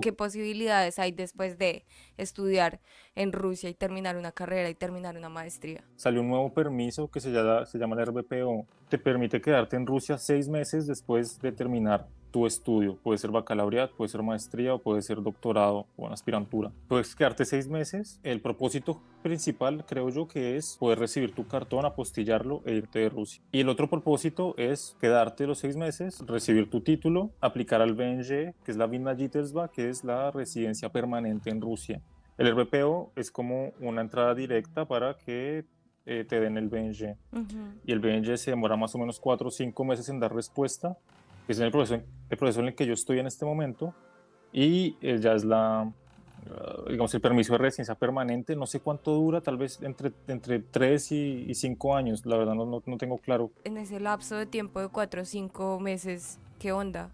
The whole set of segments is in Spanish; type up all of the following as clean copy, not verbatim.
¿Qué posibilidades hay después de estudiar en Rusia y terminar una carrera y terminar una maestría? Salió un nuevo permiso que se llama el RBPO. Te permite quedarte en Rusia 6 meses después de terminar tu estudio. Puede ser bacalaureado, puede ser maestría o puede ser doctorado o una aspirantura. Puedes quedarte 6 meses. El propósito principal, creo yo, que es poder recibir tu cartón, apostillarlo e irte de Rusia. Y el otro propósito es quedarte los 6 meses, recibir tu título, aplicar al VNG, que es la Vinna Jitelsba, que es la residencia permanente en Rusia. El RBPO es como una entrada directa para que te den el BNG. Ujú. Y el BNG se demora más o menos 4 o 5 meses en dar respuesta, que es el proceso en el que yo estoy en este momento, y ya es digamos, el permiso de residencia permanente. No sé cuánto dura, tal vez entre 3 y 5 años, la verdad no tengo claro. En ese lapso de tiempo de 4 o 5 meses, ¿qué onda?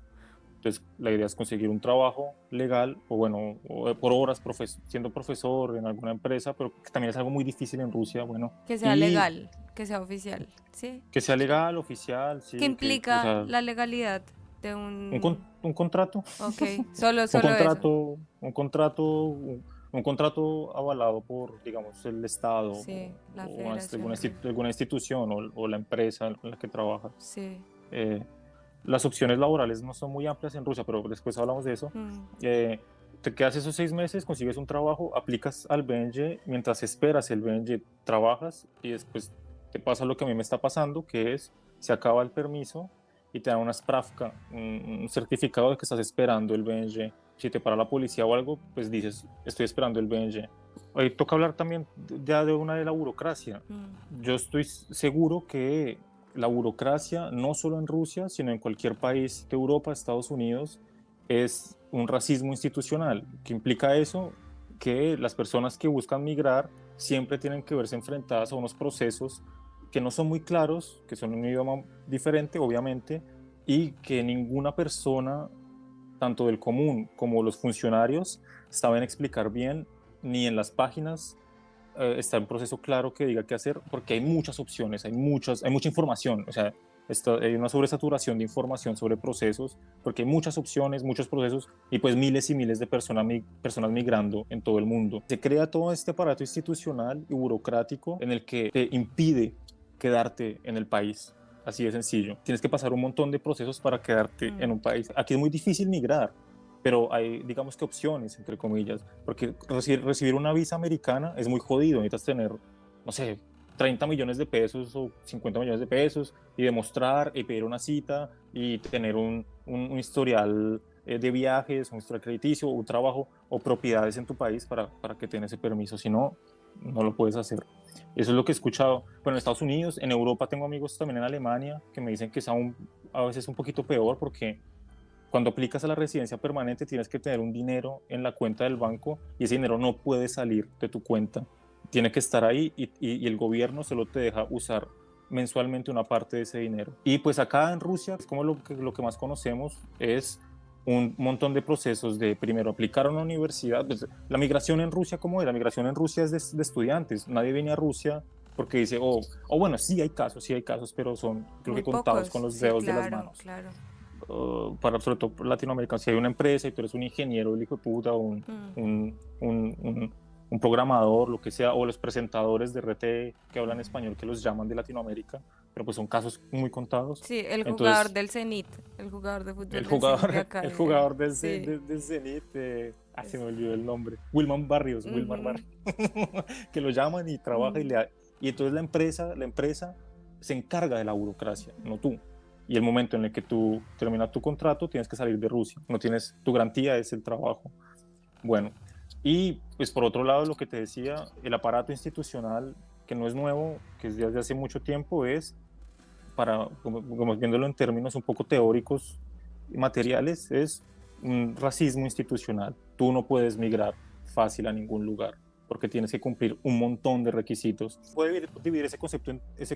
Entonces, la idea es conseguir un trabajo legal o bueno, o por horas siendo profesor en alguna empresa, pero que también es algo muy difícil en Rusia, bueno, Que sea y legal, que sea oficial, ¿sí? que sea legal, oficial, ¿Qué sí, o implica sea, la legalidad de un... un contrato, Ok, solo, un solo eso. contrato, un contrato, un contrato avalado por, digamos, el Estado Sí, la o federación de... alguna institución o la empresa en la que trabajas. Sí. Eh, las opciones laborales no son muy amplias en Rusia, pero después hablamos de eso. Mm. Eh, Te quedas esos 6 meses, consigues un trabajo, aplicas al BNG, mientras esperas el BNG trabajas y después te pasa lo que a mí me está pasando, que es se acaba el permiso y te dan una spravka, un certificado de que estás esperando el BNG. Si te para la policía o algo, pues dices, estoy esperando el BNG. Hoy toca hablar también ya de la burocracia. Mm. Yo estoy seguro que la burocracia, no solo en Rusia, sino en cualquier país de Europa, Estados Unidos, es un racismo institucional. ¿Qué implica eso? Que las personas que buscan migrar siempre tienen que verse enfrentadas a unos procesos que no son muy claros, que son un idioma diferente, obviamente, y que ninguna persona, tanto del común como los funcionarios, saben explicar bien, ni en las páginas está un proceso claro que diga qué hacer, porque hay muchas opciones, hay mucha información, o sea, hay una sobresaturación de información sobre procesos, porque hay muchas opciones, muchos procesos y pues miles y miles de personas migrando en todo el mundo. Se crea todo este aparato institucional y burocrático en el que te impide quedarte en el país. Así de sencillo. Tienes que pasar un montón de procesos para quedarte en Mm. un país. Aquí es muy difícil migrar, pero hay, digamos que opciones, entre comillas, porque recibir una visa americana es muy jodido, necesitas tener, no sé, 30 millones de pesos o 50 millones de pesos y demostrar y pedir una cita y tener un historial de viajes, un historial crediticio, un trabajo o propiedades en tu país para que tengas ese permiso, si no, no lo puedes hacer. Eso es lo que he escuchado. Bueno, en Estados Unidos, en Europa tengo amigos también en Alemania que me dicen que es aún a veces un poquito peor porque cuando aplicas a la residencia permanente tienes que tener un dinero en la cuenta del banco y ese dinero no puede salir de tu cuenta. Tiene que estar ahí y el gobierno solo te deja usar mensualmente una parte de ese dinero. Y pues acá en Rusia, es como lo que más conocemos, es un montón de procesos de primero aplicar a una universidad. Pues, la migración en Rusia, ¿cómo es? La migración en Rusia es de estudiantes. Nadie viene a Rusia porque dice, bueno, sí hay casos, pero son creo Muy que contados con pocos. los Sí, dedos de las claro, manos claro. para sobre todo latinoamericanos, si hay una empresa y tú eres un ingeniero, el hijo de puta, o Mm. un programador, lo que sea, o los presentadores de RT que hablan español que los llaman de Latinoamérica, pero pues son casos muy contados. Sí, el jugador Entonces, del Zenit, el jugador de el fútbol del Zenit de jugador, acá. el jugador Sí. del Zenit, se me Es- olvidó el nombre, Wilmar Ujú. Barrios, que lo llaman y trabaja Mm. y entonces la empresa se encarga de la burocracia, no tú. Y el momento en el que tú terminas tu contrato, tienes que salir de Rusia. No tienes, tu garantía es el trabajo. Bueno, y pues por otro lado, lo que te decía, el aparato institucional, que no es nuevo, que es desde hace mucho tiempo, es, como viéndolo en términos un poco teóricos y materiales, es un racismo institucional. Tú no puedes migrar fácil a ningún lugar porque tienes que cumplir un montón de requisitos. Puede dividir ese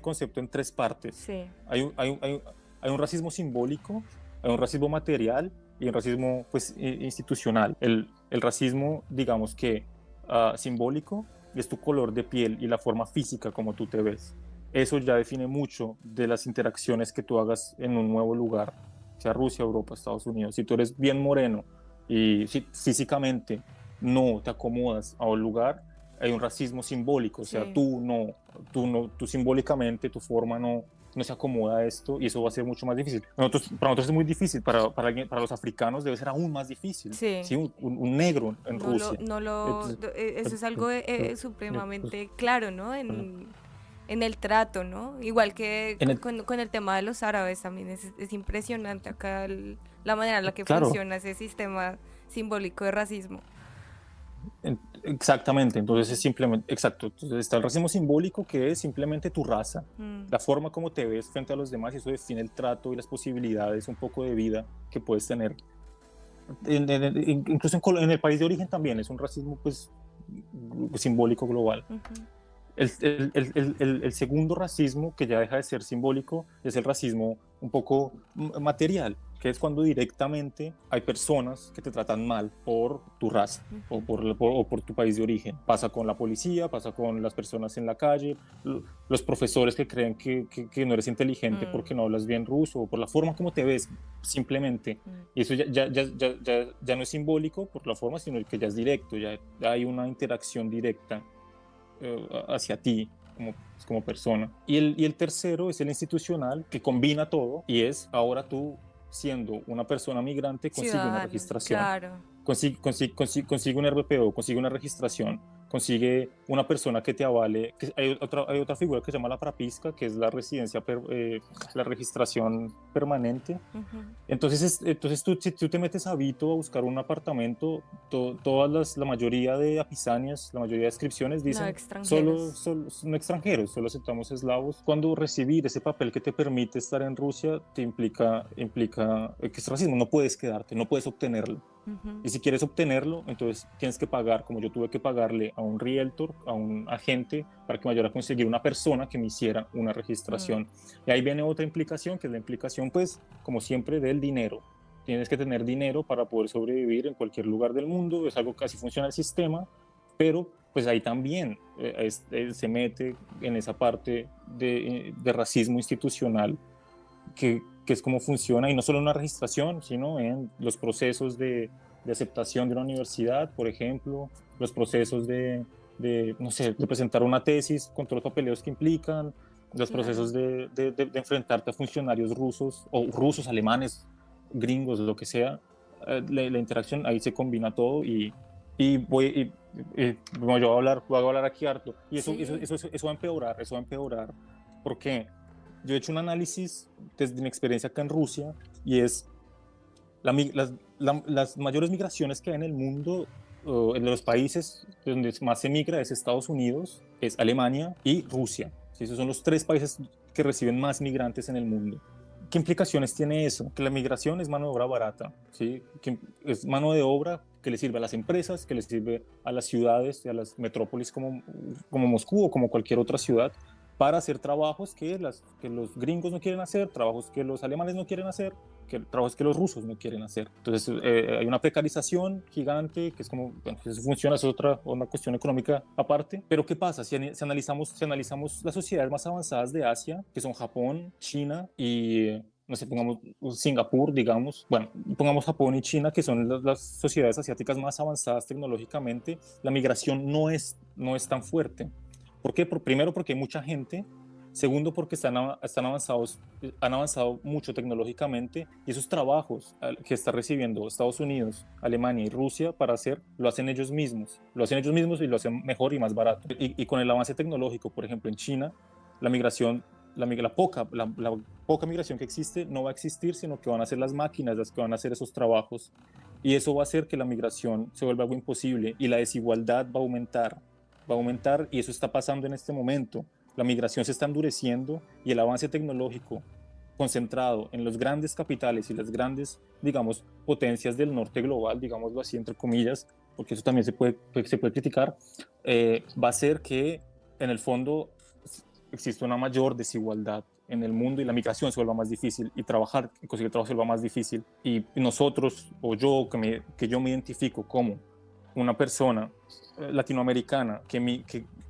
concepto en tres partes. Sí. Hay un, hay, un, hay, un, hay un racismo simbólico, hay un racismo material y un racismo pues, institucional. El racismo, digamos que simbólico, es tu color de piel y la forma física como tú te ves. Eso ya define mucho de las interacciones que tú hagas en un nuevo lugar, sea Rusia, Europa, Estados Unidos. Si tú eres bien moreno y si físicamente no te acomodas a un lugar, hay un racismo simbólico, o sea, Sí, tú simbólicamente, tu forma no se acomoda a esto y eso va a ser mucho más difícil. Para nosotros es muy difícil, para los africanos debe ser aún más difícil, sí. ¿sí? Un negro en No lo, Rusia. no lo, Entonces, eso es algo pues, supremamente claro, ¿no? bueno, En el trato, ¿no? Igual que en el, con el tema de los árabes también es impresionante acá la manera en la que claro, funciona ese sistema simbólico de racismo. exactamente, entonces es Ujú. simplemente, exacto, entonces está el racismo simbólico que es simplemente tu raza, Mm, la forma como te ves frente a los demás y eso define el trato y las posibilidades un poco de vida que puedes tener. Incluso en el país de origen también es un racismo pues simbólico global. ujú. El segundo racismo, que ya deja de ser simbólico, es el racismo un poco material, que es cuando directamente hay personas que te tratan mal por tu raza Ujú. o por tu país de origen. Pasa con la policía, pasa con las personas en la calle, los profesores que creen que no eres inteligente Mm, porque no hablas bien ruso, o por la forma como te ves, simplemente. mm. Y eso ya no es simbólico por la forma, sino que ya es directo, ya hay una interacción directa hacia ti como persona. Y el tercero es el institucional, que combina todo y es ahora tú siendo una persona migrante consigue una Ciudadano, registración, claro. consigue un RBPO, consigue una registración, consigue una persona que te avale. Hay otra figura que se llama la prapisca, que es la registración permanente. Ujú. Entonces tú, si tú te metes a Vito a buscar un apartamento, la mayoría de apisanias, la mayoría de descripciones No, dicen extranjeros. no extranjeros, solo aceptamos eslavos. Cuando recibir ese papel que te permite estar en Rusia te implica que es racismo, no puedes quedarte, no puedes obtenerlo. Ujú. Y si quieres obtenerlo, entonces tienes que pagar, como yo tuve que pagarle a un realtor, a un agente, para que me ayudara a conseguir una persona que me hiciera una Mm, registración. Y ahí viene otra implicación, que es la implicación, pues, como siempre, del dinero. Tienes que tener dinero para poder sobrevivir en cualquier lugar del mundo, es algo que así funciona el sistema, pero pues ahí también se mete en esa parte de racismo institucional, que es cómo funciona, y no solo en una registración, sino en los procesos de aceptación de una universidad, por ejemplo, los procesos no sé, de presentar una tesis con todos los papeleos que implican, los claro. procesos de enfrentarte a funcionarios rusos o rusos, alemanes, gringos, lo que sea. La interacción, ahí se combina todo bueno, yo voy a hablar aquí harto, y Sí. eso va a empeorar, porque yo he hecho un análisis desde mi experiencia acá en Rusia y es las mayores migraciones que hay en el mundo, en los países donde más se migra es Estados Unidos, es Alemania y Rusia. ¿Sí? Esos son los tres países que reciben más migrantes en el mundo. ¿Qué implicaciones tiene eso? Que la migración es mano de obra barata, ¿sí? Que es mano de obra que le sirve a las empresas, que le sirve a las ciudades y a las metrópolis como Moscú o como cualquier otra ciudad, para hacer trabajos que los gringos no quieren hacer, trabajos que los alemanes no quieren hacer, trabajos que los rusos no quieren hacer. Entonces hay una precarización gigante, que es como, bueno, eso funciona, es una cuestión económica aparte. Pero ¿qué pasa? Si analizamos las sociedades más avanzadas de Asia, que son Japón, China y no sé, pongamos Singapur, digamos, bueno, pongamos Japón y China, que son las sociedades asiáticas más avanzadas tecnológicamente, la migración no es tan fuerte. ¿Por qué? Primero porque hay mucha gente. Segundo, porque han avanzado mucho tecnológicamente, y esos trabajos que está recibiendo Estados Unidos, Alemania y Rusia para hacer, lo hacen ellos mismos. Lo hacen ellos mismos y lo hacen mejor y más barato. Y con el avance tecnológico, por ejemplo, en China, la migración, la poca migración que existe no va a existir, sino que van a ser las máquinas las que van a hacer esos trabajos. Y eso va a hacer que la migración se vuelva algo imposible y la desigualdad va a aumentar, y eso está pasando en este momento. La migración se está endureciendo y el avance tecnológico concentrado en los grandes capitales y las grandes, digamos, potencias del norte global, digámoslo así, entre comillas, porque eso también se puede criticar, va a hacer que en el fondo exista una mayor desigualdad en el mundo y la migración se vuelva más difícil y conseguir trabajo se vuelva más difícil. Y nosotros, o yo, que yo me identifico como una persona latinoamericana que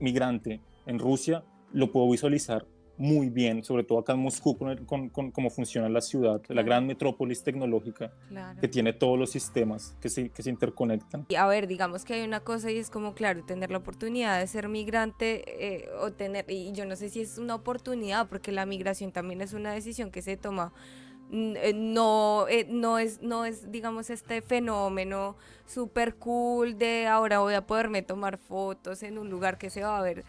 migrante en Rusia, lo puedo visualizar muy bien, sobre todo acá en Moscú, con cómo funciona la ciudad, la Claro, gran metrópolis tecnológica claro. que tiene todos los sistemas que se interconectan. Y a ver, digamos que hay una cosa y es como, claro, tener la oportunidad de ser migrante o tener, y yo no sé si es una oportunidad, porque la migración también es una decisión que se toma. No es, digamos, este fenómeno súper cool de ahora voy a poderme tomar fotos en un lugar que se va a ver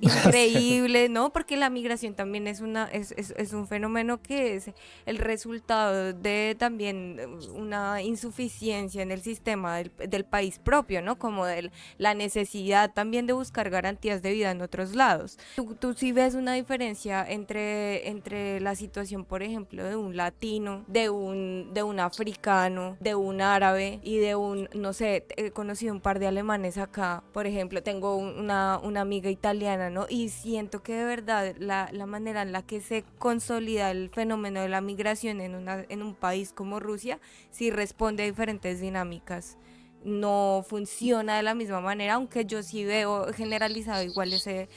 increíble, ¿no? Porque la migración también es un fenómeno que es el resultado de también una insuficiencia en el sistema del país propio, ¿no? Como de la necesidad también de buscar garantías de vida en otros lados. Tú sí ves una diferencia entre la situación, por ejemplo, de un latino, de un africano, de un árabe y de un, no sé, he conocido un par de alemanes acá, por ejemplo, tengo una amiga italiana, ¿no? Y siento que de verdad la manera en la que se consolida el fenómeno de la migración en un país como Rusia, sí responde a diferentes dinámicas. No funciona de la misma manera, aunque yo sí veo generalizado igual ese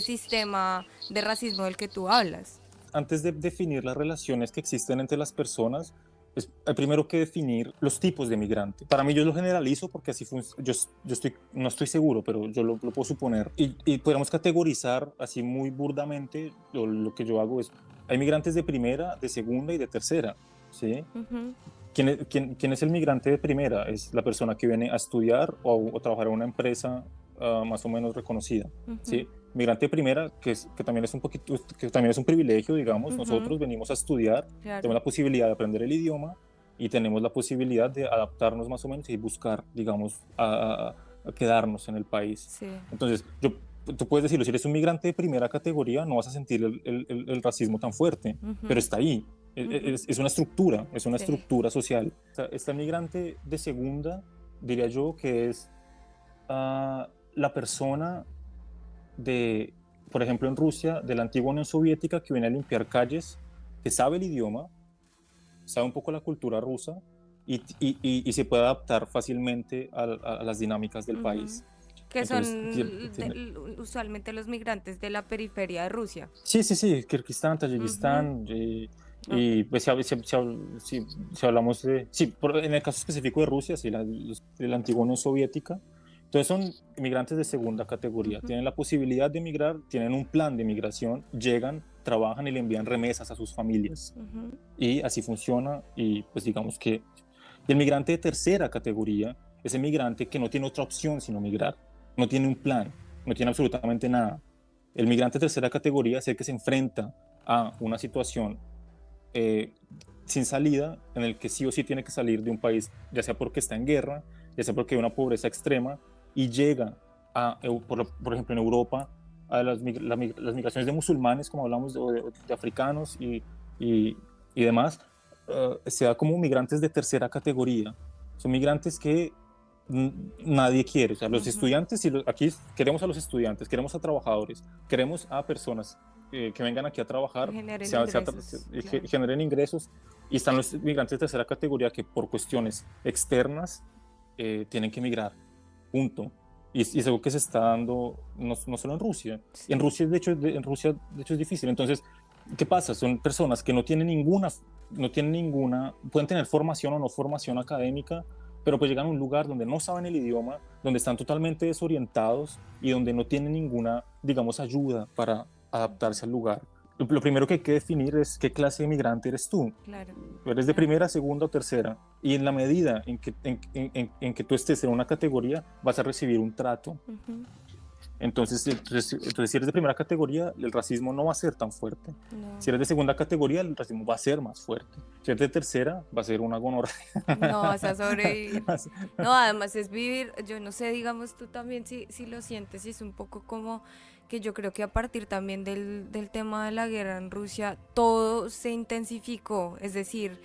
sistema de racismo del que tú hablas. Antes de definir las relaciones que existen entre las personas, hay primero que definir los tipos de migrante. Para mí yo lo generalizo porque así yo estoy, no estoy seguro, pero yo lo puedo suponer. Y podemos categorizar así muy burdamente, lo que yo hago es, hay migrantes de primera, de segunda y de tercera, ¿sí? Ujú, ¿Quién es el migrante de primera? Es la persona que viene a estudiar o trabajar en una empresa más o menos reconocida, ujú, ¿sí? Migrante de primera, que también es un poquito, que también es un privilegio, digamos. ujú, Nosotros venimos a estudiar, tenemos claro, la posibilidad de aprender el idioma y tenemos la posibilidad de adaptarnos más o menos y buscar, digamos, a quedarnos en el país. sí. Entonces, tú puedes decirlo, si eres un migrante de primera categoría, no vas a sentir el racismo tan fuerte, pero Ujú, está ahí. ujú, Es una sí. estructura social. O sea, está el migrante de segunda, diría yo, que es la persona de, por ejemplo, en Rusia, de la antigua Unión Soviética, que viene a limpiar calles, que sabe el idioma, sabe un poco la cultura rusa y se puede adaptar fácilmente a las dinámicas del Ujú. país. Que Entonces, son usualmente los migrantes de la periferia de Rusia. sí, sí, sí, Kirguistán, Ujú, Tayikistán, ok. y pues si hablamos de, sí, en el caso específico de Rusia, sí, de la antigua Unión Soviética, entonces son inmigrantes de segunda categoría, Ujú, tienen la posibilidad de emigrar, tienen un plan de migración, llegan, trabajan y le envían remesas a sus familias, ujú, y así funciona, y pues digamos que y el migrante de tercera categoría es el migrante que no tiene otra opción sino migrar, no tiene un plan, no tiene absolutamente nada. El migrante de tercera categoría es el que se enfrenta a una situación eh, sin salida, en el que sí o sí tiene que salir de un país, ya sea porque está en guerra, ya sea porque hay una pobreza extrema, y llega por ejemplo, en Europa, a las migraciones de musulmanes, como hablamos, de africanos y, y demás, se da como migrantes de tercera categoría. Son migrantes que nadie quiere. O sea, los ujú. estudiantes, aquí queremos a los estudiantes, queremos a trabajadores, queremos a personas que vengan aquí a Que trabajar, generen ingresos, claro. generen ingresos, y están los migrantes de tercera categoría que por cuestiones externas tienen que emigrar, punto. Y es algo que se está dando no solo en Rusia. En Sí. Rusia, en Rusia, de hecho, es difícil. Entonces, ¿qué pasa? Son personas que no tienen ninguna, pueden tener formación o no formación académica, pero pues llegan a un lugar donde no saben el idioma, donde están totalmente desorientados y donde no tienen ninguna, digamos, ayuda para adaptarse al lugar. Lo primero que hay que definir es qué clase de migrante eres tú. Claro, ¿Eres de claro. primera, segunda o tercera? Y en la medida en que tú estés en una categoría, vas a recibir un trato. Ujú, Entonces, si eres de primera categoría, el racismo no va a ser tan fuerte. no. Si eres de segunda categoría, el racismo va a ser más fuerte. Si eres de tercera, va a ser una gonorrea. No vas a sobrevivir. No, además es vivir, yo no sé, digamos tú también si lo sientes y es un poco como que yo creo que a partir también del tema de la guerra en Rusia, todo se intensificó, es decir,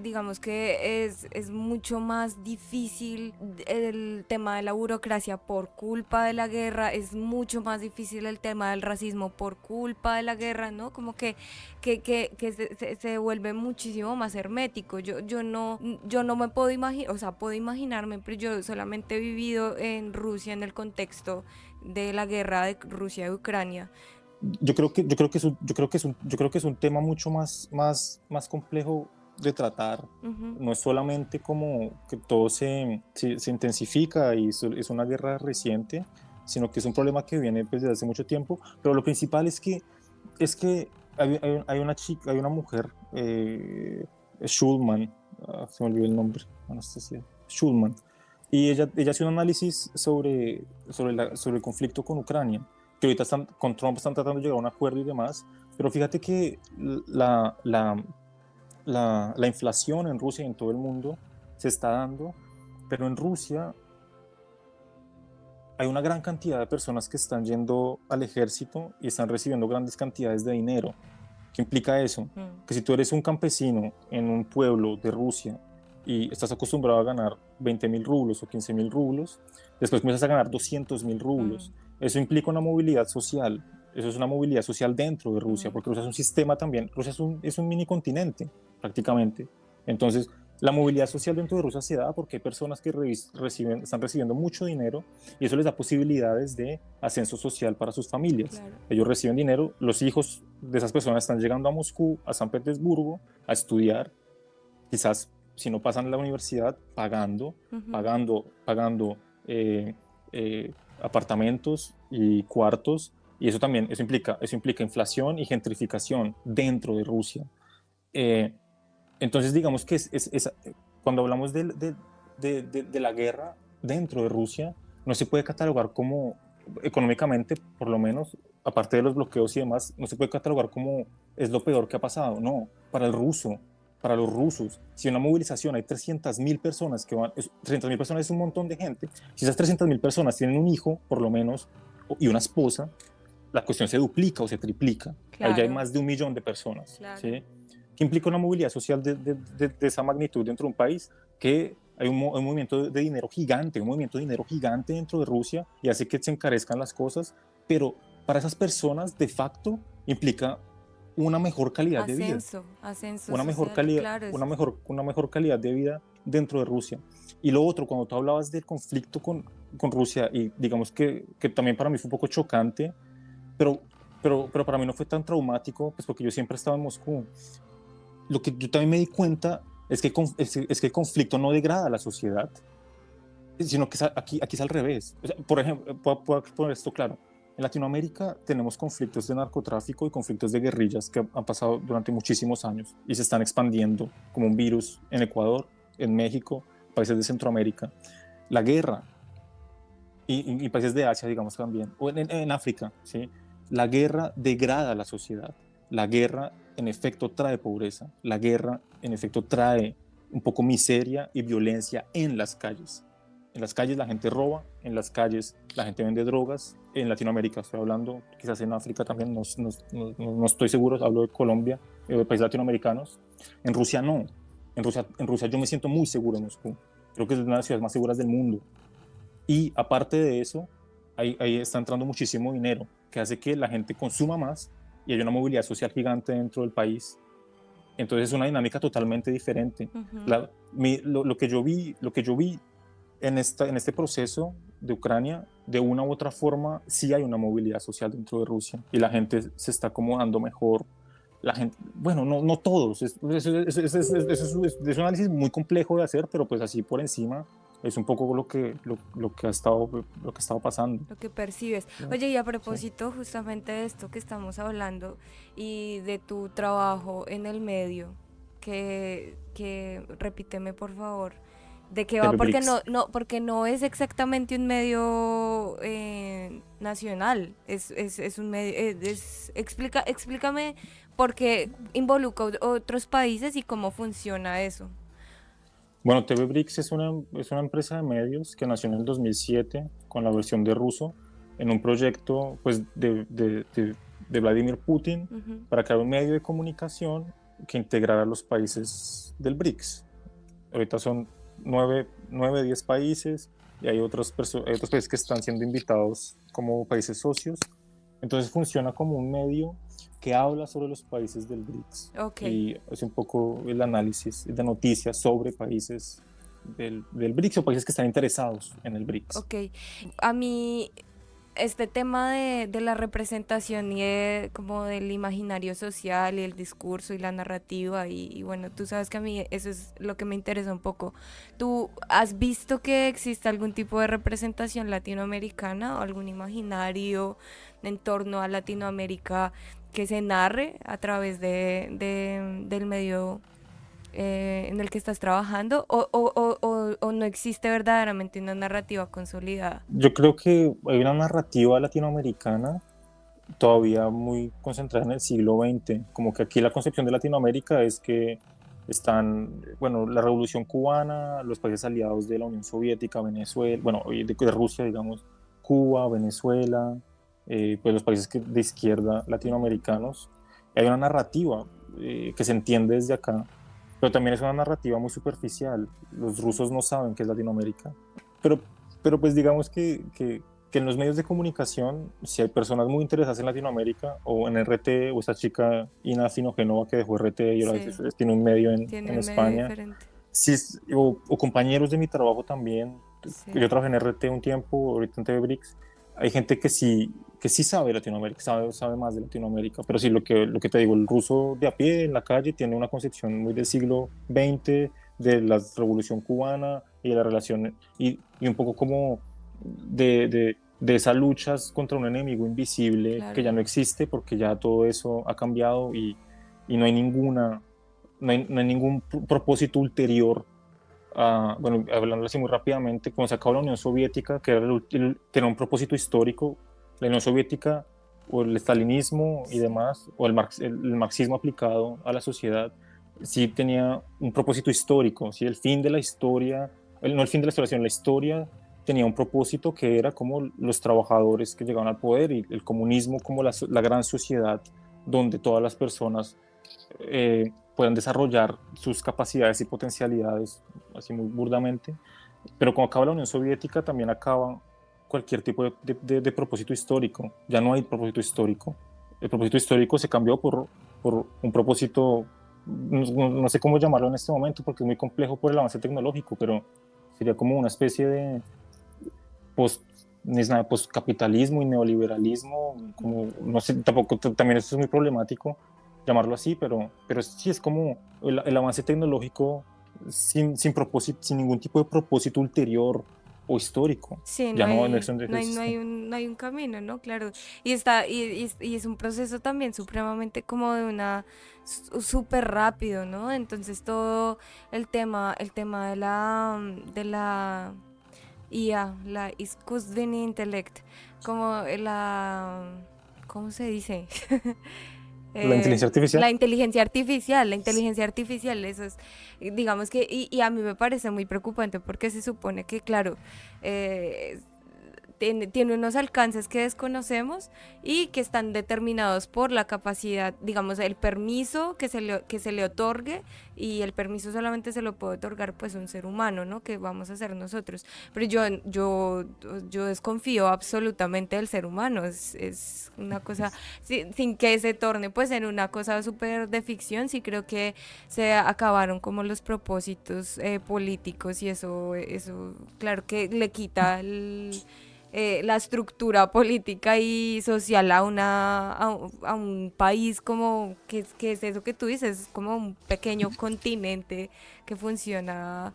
digamos que es mucho más difícil el tema de la burocracia por culpa de la guerra, es mucho más difícil el tema del racismo por culpa de la guerra, ¿no? Como que se vuelve muchísimo más hermético. Yo no me puedo imaginar, o sea, puedo imaginarme, pero yo solamente he vivido en Rusia en el contexto de la guerra de Rusia y Ucrania. yo creo que es un tema mucho más complejo de tratar. Ujú. No es solamente como que todo se intensifica y es una guerra reciente, sino que es un problema que viene pues, desde hace mucho tiempo. Pero lo principal es que hay una chica, hay una mujer, Schulman, se me olvidó el nombre, Anastasia Schulman, y ella hace un análisis sobre el conflicto con Ucrania, que ahorita con Trump están tratando de llegar a un acuerdo y demás, pero fíjate que la inflación en Rusia y en todo el mundo se está dando, pero en Rusia hay una gran cantidad de personas que están yendo al ejército y están recibiendo grandes cantidades de dinero. ¿Qué implica eso? Mm. Que si tú eres un campesino en un pueblo de Rusia y estás acostumbrado a ganar 20.000 rublos o 15.000 rublos, después comienzas a ganar 200.000 Mm. rublos. Eso implica una movilidad social. Eso es una movilidad social dentro de Rusia, Mm. porque Rusia es un sistema también. Rusia es un mini continente, prácticamente. Entonces, la movilidad social dentro de Rusia se da porque hay personas que están recibiendo mucho dinero y eso les da posibilidades de ascenso social para sus familias. Claro. Ellos reciben dinero, los hijos de esas personas están llegando a Moscú, a San Petersburgo, a estudiar, quizás si no pasan la universidad, pagando, Ujú. pagando, pagando eh, apartamentos y cuartos, y eso implica inflación y gentrificación dentro de Rusia. Eh, entonces, digamos que cuando hablamos de la guerra dentro de Rusia, no se puede catalogar como, económicamente, por lo menos, aparte de los bloqueos y demás, no se puede catalogar como es lo peor que ha pasado. No, para el ruso, para los rusos, si en una movilización hay 300.000 personas que van, 300.000 personas es un montón de gente, si esas 300.000 personas tienen un hijo, por lo menos, y una esposa, la cuestión se duplica o se triplica. Ahí ya hay Claro, más de 1 millón de personas, claro. ¿sí? ¿Qué implica una movilidad social de esa magnitud dentro de un país? Que hay un movimiento de dinero gigante, un movimiento de dinero gigante dentro de Rusia y hace que se encarezcan las cosas, pero para esas personas de facto implica una mejor calidad de vida, Ascenso una mejor social, calidad, claro, una mejor calidad de vida dentro de Rusia. Y lo otro, cuando tú hablabas del conflicto con Rusia, y digamos que también para mí fue un poco chocante, pero, pero para mí no fue tan traumático, pues porque yo siempre estaba en Moscú. Lo que yo también me di cuenta es que el conflicto no degrada a la sociedad, sino que aquí es al revés. O sea, por ejemplo, puedo poner esto claro. En Latinoamérica tenemos conflictos de narcotráfico y conflictos de guerrillas que han pasado durante muchísimos años y se están expandiendo como un virus en Ecuador, en México, países de Centroamérica. La guerra y países de Asia, digamos también, o en África, ¿sí? La guerra degrada a la sociedad. La guerra, en efecto, trae pobreza. La guerra, en efecto, trae un poco miseria y violencia en las calles. En las calles la gente roba, en las calles la gente vende drogas. En Latinoamérica estoy hablando, quizás en África también, no estoy seguro, hablo de Colombia, de países latinoamericanos. En Rusia no. En Rusia yo me siento muy seguro en Moscú. Creo que es una de las ciudades más seguras del mundo. Y aparte de eso, ahí está entrando muchísimo dinero, que hace que la gente consuma más y hay una movilidad social gigante dentro del país. Entonces es una dinámica totalmente diferente. ujú. Lo que yo vi en este proceso de Ucrania, de una u otra forma, sí hay una movilidad social dentro de Rusia y la gente se está acomodando mejor. La gente, bueno, no todos, es un análisis muy complejo de hacer, pero pues así por encima es un poco lo que ha estado pasando. Lo que percibes. ¿No? Oye, y a Sí. propósito justamente de esto que estamos hablando y de tu trabajo en el medio, que repíteme por favor, de qué va, porque Telebricks. porque no es exactamente un medio nacional, es un medio, explícame por qué involucra otros países y cómo funciona eso. Bueno, Telebricks es una empresa de medios que nació en el 2007 con la versión de ruso en un proyecto pues, de Vladimir Putin Ujú. para crear un medio de comunicación que integrara a los países del BRICS. Ahorita son 10 países y hay otros países que están siendo invitados como países socios. Entonces funciona como un medio que habla sobre los países del BRICS Ok. y hace un poco el análisis de noticias sobre países del BRICS o países que están interesados en el BRICS. Ok, a mí este tema de la representación y como del imaginario social y el discurso y la narrativa y bueno, tú sabes que a mí eso es lo que me interesa un poco. ¿Tú has visto que existe algún tipo de representación latinoamericana o algún imaginario en torno a Latinoamérica que se narre a través del medio en el que estás trabajando o no existe verdaderamente una narrativa consolidada? Yo creo que hay una narrativa latinoamericana todavía muy concentrada en el siglo XX, como que aquí la concepción de Latinoamérica es que están, bueno, la Revolución Cubana, los países aliados de la Unión Soviética, Venezuela, bueno, de Rusia, digamos, Cuba, Venezuela, pues los países de izquierda latinoamericanos. Hay una narrativa que se entiende desde acá, pero también es una narrativa muy superficial. Los rusos no saben qué es Latinoamérica, pero, pero pues digamos que en los medios de comunicación, si hay personas muy interesadas en Latinoamérica o en RT, o esta chica Ina Finogenova que dejó RT y ahora Sí, tiene un medio tiene en un medio España, diferente. si o compañeros de mi trabajo también, Sí. yo trabajé en RT un tiempo, ahorita en TV Bricks, hay gente que sí sabe Latinoamérica, sabe más de Latinoamérica, pero sí, lo que te digo, el ruso de a pie en la calle tiene una concepción muy del siglo XX, de la revolución cubana y de la relación, y un poco como de esas luchas contra un enemigo invisible que Claro. ya no existe porque ya todo eso ha cambiado y no hay no hay ningún propósito ulterior. Bueno, hablando así muy rápidamente, cuando se acabó la Unión Soviética, que era tenía un propósito histórico, la Unión Soviética o el estalinismo y Sí. demás, o el marxismo aplicado a la sociedad, sí tenía un propósito histórico, ¿sí? El fin de la historia, no el fin de la historia, sino la historia tenía un propósito que era como los trabajadores que llegaban al poder y el comunismo como la gran sociedad donde todas las personas puedan desarrollar sus capacidades y potencialidades, así muy burdamente. Pero cuando acaba la Unión Soviética, también acaba cualquier tipo de propósito histórico. Ya no hay propósito histórico. El propósito histórico se cambió por un propósito, no sé cómo llamarlo en este momento, porque es muy complejo por el avance tecnológico, pero sería como una especie de post, postcapitalismo y neoliberalismo, como, no sé, tampoco, también eso es muy problemático llamarlo así, pero sí es como el avance tecnológico sin propósito, sin ningún tipo de propósito ulterior o histórico. Sí, Ya no, eso no existe. no hay un camino, ¿no? Claro. Y es un proceso también supremamente como de una súper rápido, ¿no? Entonces todo el tema de la IA, la Künstliche Intellect, como ¿cómo se dice? La inteligencia artificial. La inteligencia artificial, eso es, digamos que, y a mí me parece muy preocupante porque se supone que, claro, eh, tiene unos alcances que desconocemos y que están determinados por la capacidad, digamos, el permiso que se le otorgue y el permiso solamente se lo puede otorgar pues un ser humano, ¿no? Que vamos a ser nosotros. Pero yo desconfío absolutamente del ser humano, es una cosa, sin que se torne pues en una cosa súper de ficción, sí creo que se acabaron como los propósitos políticos y eso, claro que le quita la estructura política y social a a un país como que es eso que tú dices, es como un pequeño continente que funciona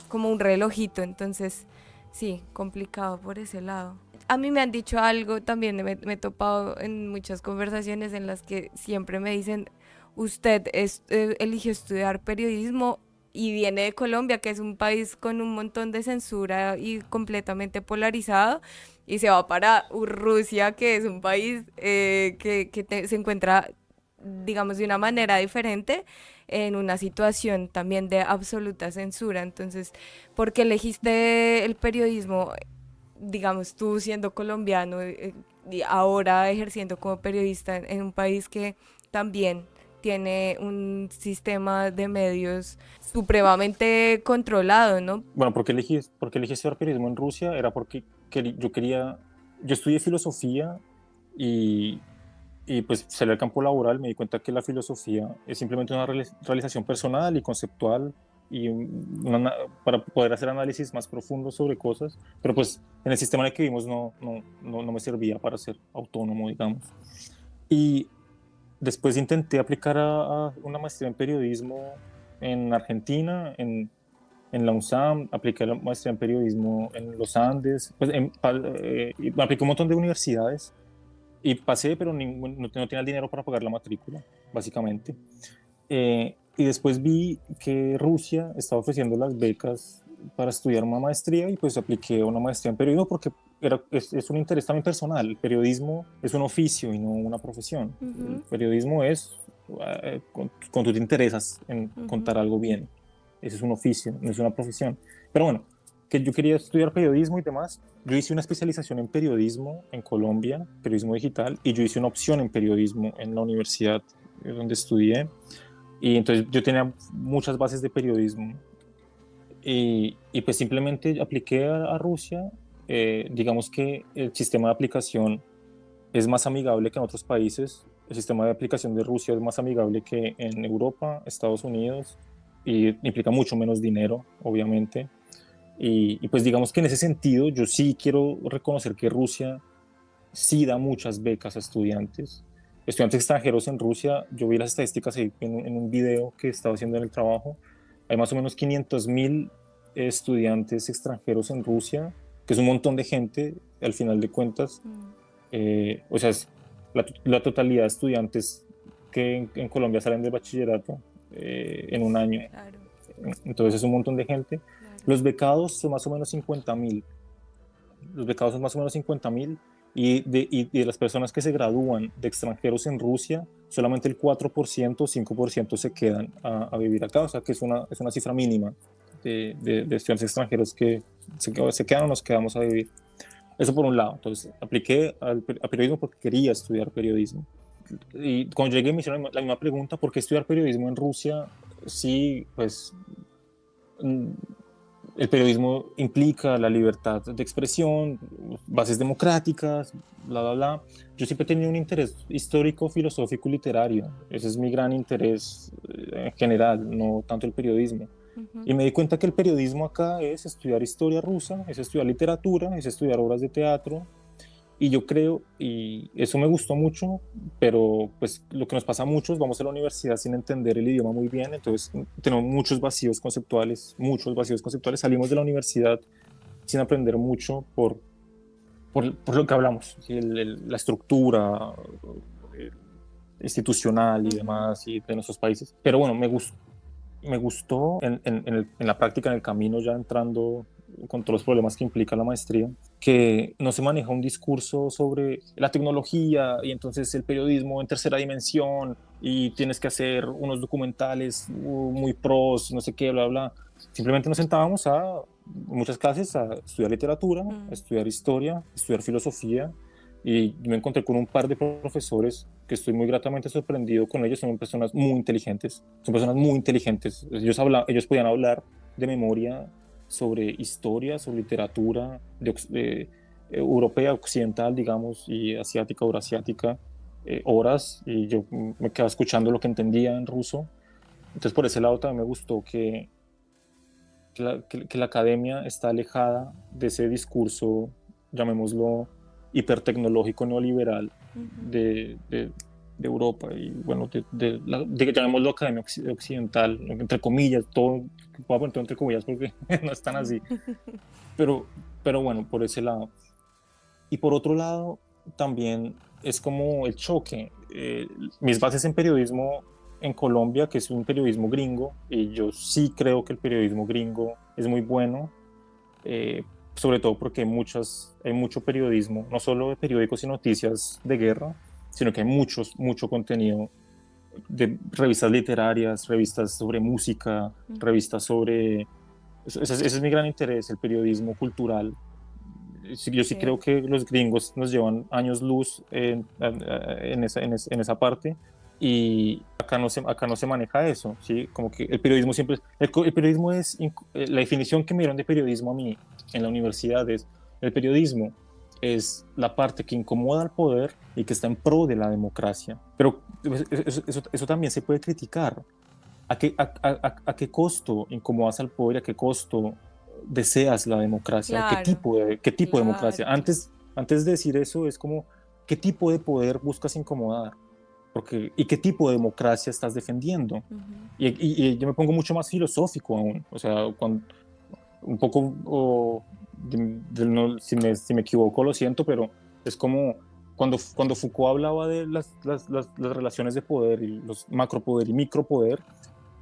como un relojito, entonces sí, complicado por ese lado. A mí me han dicho algo, también me he topado en muchas conversaciones en las que siempre me dicen, usted eligió estudiar periodismo y viene de Colombia, que es un país con un montón de censura y completamente polarizado, y se va para Rusia, que es un país se encuentra, digamos, de una manera diferente, en una situación también de absoluta censura. Entonces, ¿por qué elegiste el periodismo, digamos, tú siendo colombiano y ahora ejerciendo como periodista en un país que también tiene un sistema de medios supremamente controlado, ¿no? Bueno, por qué elegí estudiar periodismo en Rusia? Era porque yo estudié filosofía y, y pues salí al campo laboral, me di cuenta que la filosofía es simplemente una realización personal y conceptual y para poder hacer análisis más profundos sobre cosas, pero pues en el sistema en el que vivimos no me servía para ser autónomo, digamos. Y después intenté aplicar a una maestría en periodismo en Argentina, en la UNSAM, apliqué la maestría en periodismo en los Andes, pues apliqué un montón de universidades y pasé, pero no tenía el dinero para pagar la matrícula, básicamente. Y después vi que Rusia estaba ofreciendo las becas para estudiar una maestría y pues apliqué una maestría en periodismo porque es un interés también personal. El periodismo es un oficio y no una profesión. El periodismo es cuando tú te interesas en contar algo bien. Ese es un oficio, no es una profesión. Pero bueno, que yo quería estudiar periodismo y demás. Yo hice una especialización en periodismo en Colombia, periodismo digital, y yo hice una opción en periodismo en la universidad donde estudié. Y entonces yo tenía muchas bases de periodismo. Y pues simplemente apliqué a Rusia. Digamos que el sistema de aplicación es más amigable que en otros países. El sistema de aplicación de Rusia es más amigable que en Europa, Estados Unidos, y implica mucho menos dinero, obviamente. Y pues digamos que en ese sentido yo sí quiero reconocer que Rusia sí da muchas becas a estudiantes. Estudiantes extranjeros en Rusia, yo vi las estadísticas en un video que estaba haciendo en el trabajo. Hay más o menos 500.000 estudiantes extranjeros en Rusia, que es un montón de gente, al final de cuentas. O sea, es la totalidad de estudiantes que en Colombia salen del bachillerato en un año. Claro. Entonces es un montón de gente. Claro. Los becados son más o menos 50.000. Los becados son más o menos 50.000. Y de las personas que se gradúan de extranjeros en Rusia, solamente el 4% o 5% se quedan a vivir acá. O sea que es una cifra mínima de estudiantes extranjeros que se quedan o nos quedamos a vivir. Eso por un lado. Entonces apliqué a periodismo porque quería estudiar periodismo. Y cuando llegué me hicieron la misma pregunta: ¿por qué estudiar periodismo en Rusia? Sí, pues el periodismo implica la libertad de expresión, bases democráticas, bla, bla, bla. Yo siempre he tenido un interés histórico, filosófico y literario. Ese es mi gran interés en general, no tanto el periodismo. Y me di cuenta que el periodismo acá es estudiar historia rusa, es estudiar literatura, es estudiar obras de teatro. Y yo creo, y eso me gustó mucho, pero pues lo que nos pasa a muchos, vamos a la universidad sin entender el idioma muy bien, entonces tenemos muchos vacíos conceptuales, salimos de la universidad sin aprender mucho por lo que hablamos, ¿sí? La estructura institucional y demás y de nuestros países. Pero bueno, me gustó en la práctica, en el camino, ya entrando con todos los problemas que implica la maestría, que no se maneja un discurso sobre la tecnología y entonces el periodismo en tercera dimensión y tienes que hacer unos documentales muy pros, no sé qué, bla, bla. Simplemente nos sentábamos en muchas clases a estudiar literatura, a estudiar historia, a estudiar filosofía, y me encontré con un par de profesores que estoy muy gratamente sorprendido con ellos. Son personas muy inteligentes, ellos podían hablar de memoria sobre historia, sobre literatura europea, occidental, digamos, y asiática, euroasiática, horas, y yo me quedaba escuchando lo que entendía en ruso. Entonces por ese lado también me gustó que la academia está alejada de ese discurso, llamémoslo, hipertecnológico neoliberal de Europa, y bueno, llamémoslo academia occidental, entre comillas, todo, voy a poner todo entre comillas porque no es tan así, pero bueno, por ese lado. Y por otro lado, también es como el choque. Mis bases en periodismo en Colombia, que es un periodismo gringo, y yo sí creo que el periodismo gringo es muy bueno, sobre todo porque hay mucho periodismo, no solo de periódicos y noticias de guerra, sino que hay mucho contenido de revistas literarias, revistas sobre música, revistas sobre... Ese es mi gran interés, el periodismo cultural. Yo sí creo que los gringos nos llevan años luz en esa parte, y acá no se maneja eso, ¿sí? Como que el periodismo siempre... El periodismo es... La definición que me dieron de periodismo a mí en la universidad es: el periodismo es la parte que incomoda al poder y que está en pro de la democracia. Pero eso también se puede criticar. ¿A qué costo incomodas al poder y a qué costo deseas la democracia? Claro, Qué tipo de democracia? claro. Antes de decir eso es como, ¿qué tipo de poder buscas incomodar? ¿Y qué tipo de democracia estás defendiendo? Ujú. Y yo me pongo mucho más filosófico aún, o sea, un poco, si me equivoco lo siento, pero es como cuando Foucault hablaba de las relaciones de poder y los macropoder y micropoder,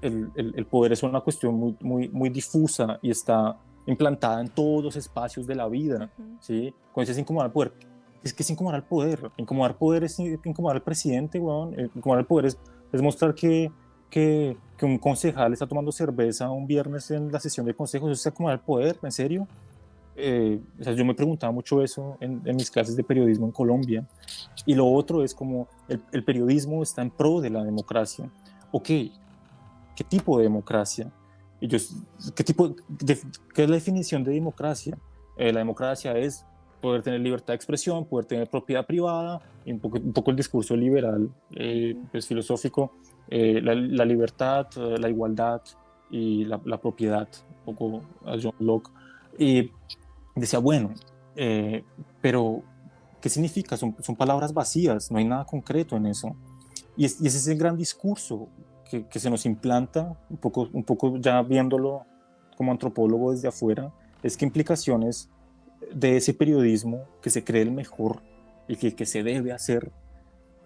el poder es una cuestión muy difusa y está implantada en todos los espacios de la vida, Ujú. ¿sí? Cuando dices incomodar al poder, es que es incomodar al poder. Incomodar poder es incomodar al presidente, weón. Incomodar al poder es mostrar que un concejal está tomando cerveza un viernes en la sesión de consejos. ¿Eso es incomodar al poder? ¿En serio? O sea, yo me preguntaba mucho eso en mis clases de periodismo en Colombia. Y lo otro es como el periodismo está en pro de la democracia. Ok, ¿qué tipo de democracia? Ellos, ¿qué es la definición de democracia? La democracia es poder tener libertad de expresión, poder tener propiedad privada, y un poco el discurso liberal, Ujú. pues filosófico, la libertad, la igualdad y la propiedad, un poco a John Locke. Y decía, bueno, eh, pero ¿qué significa? Son palabras vacías, no hay nada concreto en eso. Y ese es el gran discurso que se nos implanta, un poco ya viéndolo como antropólogo desde afuera, es que implicaciones de ese periodismo que se cree el mejor y que se debe hacer,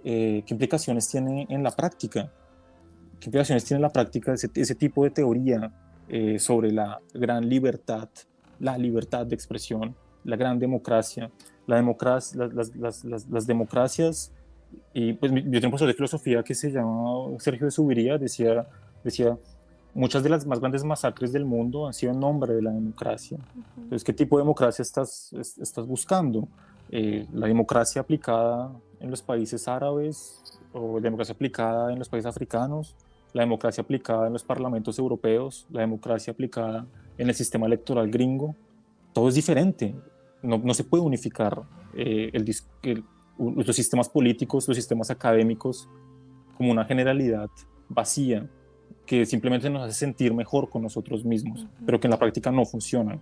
qué implicaciones tiene en la práctica, qué implicaciones tiene en la práctica ese tipo de teoría sobre la libertad de expresión, la gran democracia, las democracias. Y pues yo tengo un profesor de filosofía que se llama Sergio de Subiría, decía, muchas de las más grandes masacres del mundo han sido en nombre de la democracia. Ujú. Entonces, ¿qué tipo de democracia estás buscando? La democracia aplicada en los países árabes o la democracia aplicada en los países africanos, la democracia aplicada en los parlamentos europeos, la democracia aplicada en el sistema electoral gringo, todo es diferente. No se puede unificar los sistemas políticos, los sistemas académicos como una generalidad vacía que simplemente nos hace sentir mejor con nosotros mismos, Ujú. pero que en la práctica no funcionan.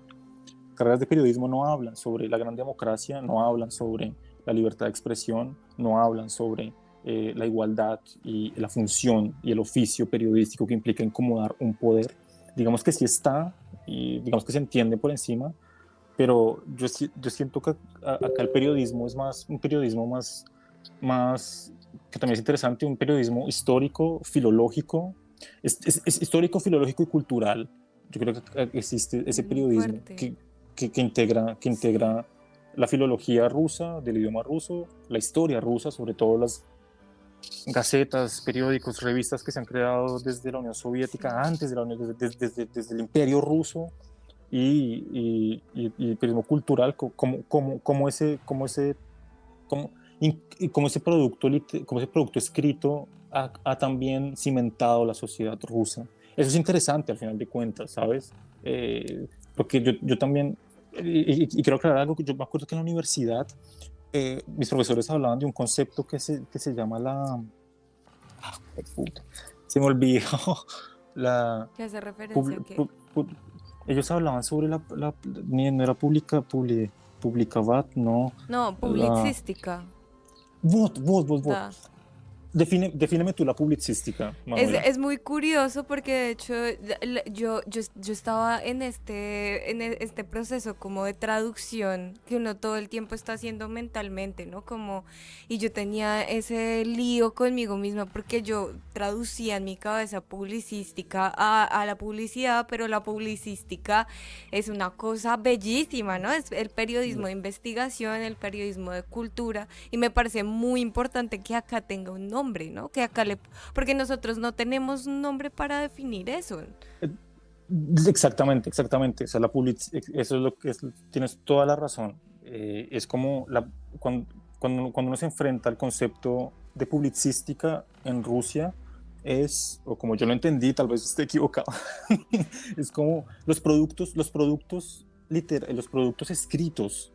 Carreras de periodismo no hablan sobre la gran democracia, no hablan sobre la libertad de expresión, no hablan sobre la igualdad y la función y el oficio periodístico que implica incomodar un poder. Digamos que sí está y digamos que se entiende por encima, pero yo siento que acá el periodismo es un periodismo que también es interesante, un periodismo histórico, filológico, es histórico, filológico y cultural. Yo creo que existe ese Es muy periodismo fuerte. que Sí. integra la filología rusa, del idioma ruso, la historia rusa, sobre todo las gacetas, periódicos, revistas que se han creado desde la Unión Soviética, Sí. antes de la Unión, desde el Imperio Ruso, y periodismo cultural como, como ese producto escrito ha también cimentado la sociedad rusa. Eso es interesante al final de cuentas, ¿sabes? Porque yo también, y quiero aclarar algo, que yo me acuerdo que en la universidad mis profesores hablaban de un concepto que se llama puta, se me olvidó, la, ¿Qué hace referencia a pub- qué? pu- pu- ellos hablaban sobre no era publicavat, no, No, la, publicística. vos. Da. Defíneme tú la publicística, Manuela. Es muy curioso porque de hecho yo estaba en este proceso como de traducción que uno todo el tiempo está haciendo mentalmente, ¿no? Como, y yo tenía ese lío conmigo misma porque yo traducía en mi cabeza publicística a la publicidad, pero la publicística es una cosa bellísima, ¿no? Es el periodismo de investigación, el periodismo de cultura, y me parece muy importante que acá tenga un nombre, ¿no? Que acá le... Porque nosotros no tenemos un nombre para definir eso. Eh, Exactamente, exactamente. O sea, eso es lo que tienes toda la razón. Es como cuando, cuando uno se enfrenta al concepto de publicística en Rusia, o como yo lo entendí, tal vez esté equivocado, es como los productos escritos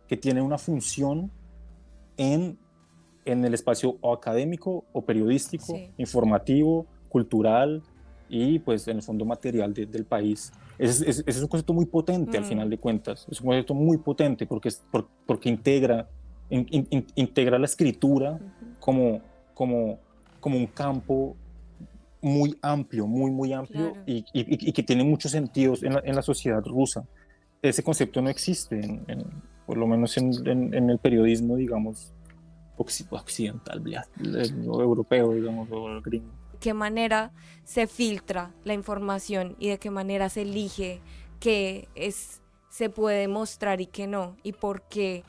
que tienen una función en, en el espacio o académico o periodístico, Sí. informativo, cultural y pues en el fondo material del país. Ese es un concepto muy potente al final de cuentas, es un concepto muy potente porque, porque integra, integra la escritura como, como, como un campo muy amplio, muy amplio Claro. y que tiene muchos sentidos en la sociedad rusa. Ese concepto no existe, por lo menos en el periodismo, digamos, occidental, europeo, digamos, o gringo. Qué manera se filtra la información y de qué manera se elige qué se puede mostrar y qué no, y por qué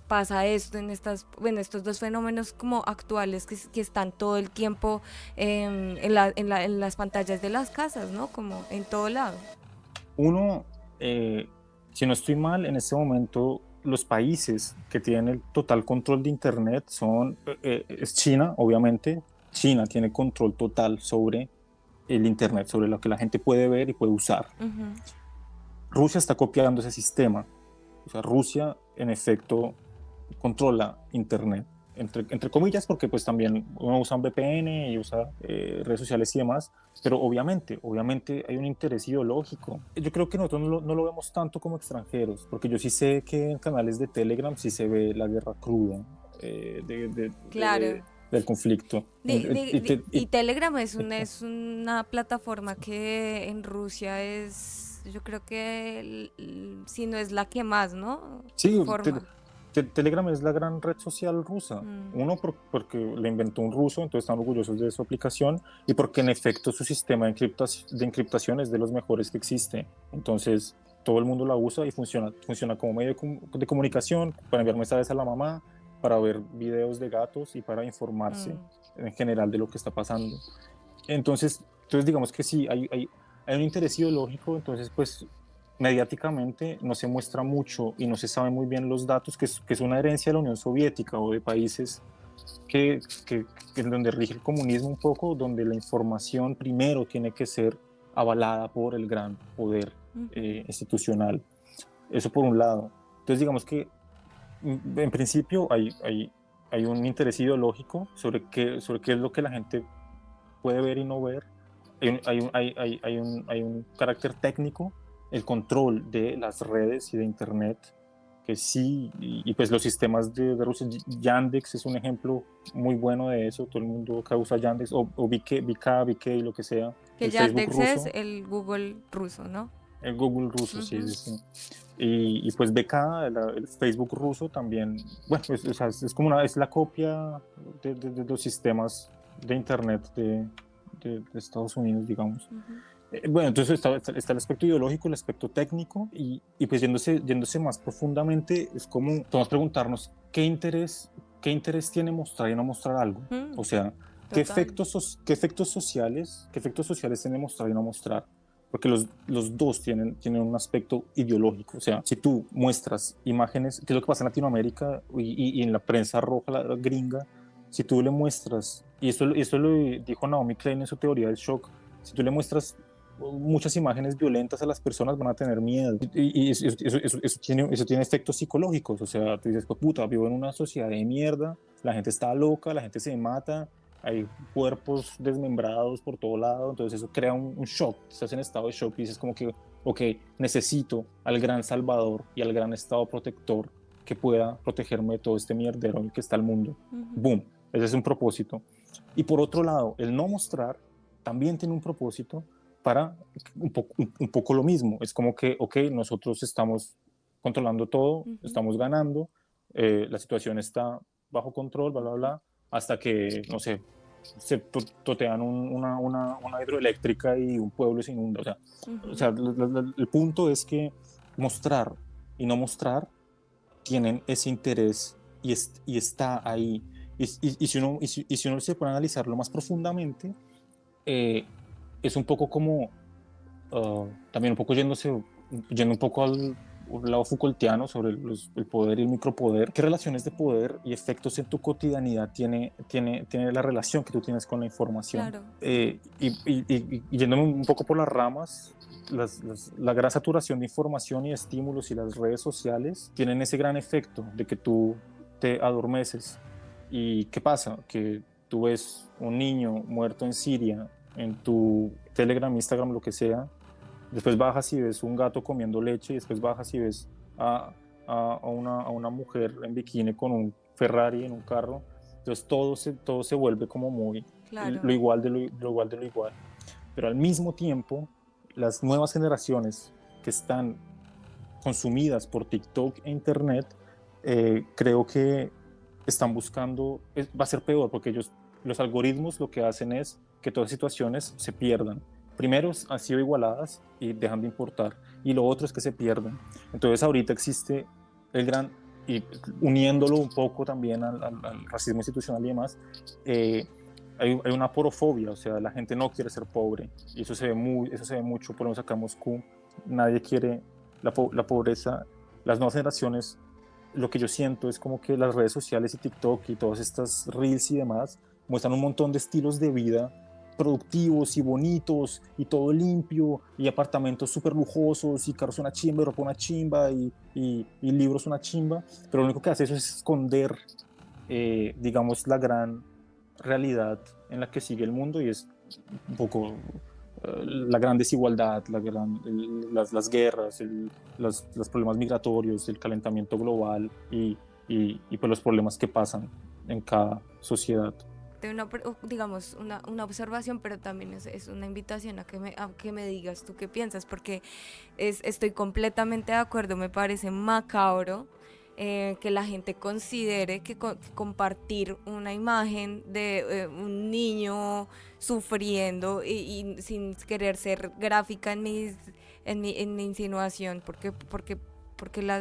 pasa esto en estos dos fenómenos como actuales que están todo el tiempo en las pantallas de las casas, ¿no? Como en todo lado. Uno, si no estoy mal, en este momento los países que tienen el total control de Internet es China, obviamente. China tiene control total sobre el Internet, sobre lo que la gente puede ver y puede usar. Rusia está copiando ese sistema. O sea, Rusia, en efecto, controla Internet. Entre comillas, porque pues también uno usa un VPN y usa redes sociales y demás, pero obviamente hay un interés ideológico. Yo creo que nosotros no lo vemos tanto como extranjeros, porque yo sí sé que en canales de Telegram sí se ve la guerra cruda Claro. del conflicto. Y Telegram es una plataforma que en Rusia es, yo creo que si no es la que más, ¿no? Sí, Informa. Telegram es la gran red social rusa. Uno, porque la inventó un ruso, entonces están orgullosos de su aplicación, y porque en efecto su sistema de encriptación es de los mejores que existe. Entonces todo el mundo la usa y funciona como medio de comunicación, para enviar mensajes a la mamá, para ver videos de gatos y para informarse en general de lo que está pasando. Entonces digamos que sí, hay un interés ideológico, entonces pues mediáticamente no se muestra mucho y no se sabe muy bien los datos, que es una herencia de la Unión Soviética o de países que en donde rige el comunismo un poco, donde la información primero tiene que ser avalada por el gran poder institucional. Eso por un lado. Entonces digamos que en principio hay un interés ideológico sobre qué es lo que la gente puede ver y no ver. Hay un carácter técnico, el control de las redes y de Internet, que sí, pues los sistemas de Rusia, Yandex es un ejemplo muy bueno de eso, todo el mundo acá usa Yandex, o VK, lo que sea, Que el Facebook Yandex es ruso, el Google ruso, ¿no? el Google ruso, sí, sí, sí. Y pues VK, el Facebook ruso también, bueno, es como es la copia de los sistemas de Internet de Estados Unidos, digamos. Bueno, entonces está el aspecto ideológico, el aspecto técnico, y pues yéndose más profundamente, es como podemos preguntarnos qué interés tiene mostrar y no mostrar algo. O sea, qué efectos sociales tiene mostrar y no mostrar. Porque los dos tienen un aspecto ideológico. O sea, si tú muestras imágenes, que es lo que pasa en Latinoamérica y en la prensa roja, la gringa, si tú le muestras, y eso lo dijo Naomi Klein en su teoría del shock, si tú le muestras muchas imágenes violentas a las personas, van a tener miedo. Y eso tiene efectos psicológicos. O sea, tú dices, pues puta, vivo en una sociedad de mierda, la gente está loca, la gente se mata, hay cuerpos desmembrados por todo lado, entonces eso crea un shock, estás en estado de shock y dices como que, ok, necesito al gran salvador y al gran estado protector que pueda protegerme de todo este mierdero en el que está el mundo. Boom, ese es un propósito. Y por otro lado, el no mostrar también tiene un propósito para un poco lo mismo. Es como que, ok, nosotros estamos controlando todo, estamos ganando, la situación está bajo control, bla, bla, bla, hasta que, no sé, se totean una hidroeléctrica y un pueblo se inunda. O sea el punto es que mostrar y no mostrar tienen ese interés y está ahí. Si uno se puede analizarlo más profundamente, es un poco como, también un poco yendo un poco al lado Foucaultiano sobre el poder y el micropoder. ¿Qué relaciones de poder y efectos en tu cotidianidad tiene la relación que tú tienes con la información? Claro. Y yéndome un poco por las ramas, la gran saturación de información y estímulos y las redes sociales tienen ese gran efecto de que tú te adormeces. ¿Y qué pasa? Que tú ves un niño muerto en Siria en tu Telegram, Instagram, lo que sea, después bajas y ves un gato comiendo leche, y después bajas y ves a, a una mujer en bikini con un Ferrari en un carro, entonces todo se vuelve como muy lo Claro. igual lo igual de lo igual. Pero al mismo tiempo, las nuevas generaciones que están consumidas por TikTok e Internet, creo que están buscando, va a ser peor porque los algoritmos lo que hacen es que todas las situaciones se pierdan. Primero han sido igualadas y dejan de importar, y lo otro es que se pierden. Entonces ahorita existe el gran, y uniéndolo un poco también al racismo institucional y demás, hay una porofobia, o sea, la gente no quiere ser pobre, y eso se ve mucho, por lo menos acá en Moscú, nadie quiere la pobreza. Las nuevas generaciones, lo que yo siento es como que las redes sociales y TikTok y todas estas reels y demás muestran un montón de estilos de vida productivos y bonitos y todo limpio y apartamentos súper lujosos y carros una chimba y ropa una chimba y libros una chimba, pero lo único que hace eso es esconder, digamos, la gran realidad en la que sigue el mundo, y es un poco la gran desigualdad, las guerras, los problemas migratorios, el calentamiento global y pues los problemas que pasan en cada sociedad. De una, digamos, una observación, pero también es una invitación a que me digas tú qué piensas, porque estoy completamente de acuerdo, me parece macabro que la gente considere que compartir una imagen de un niño sufriendo y sin querer ser gráfica en mi insinuación, porque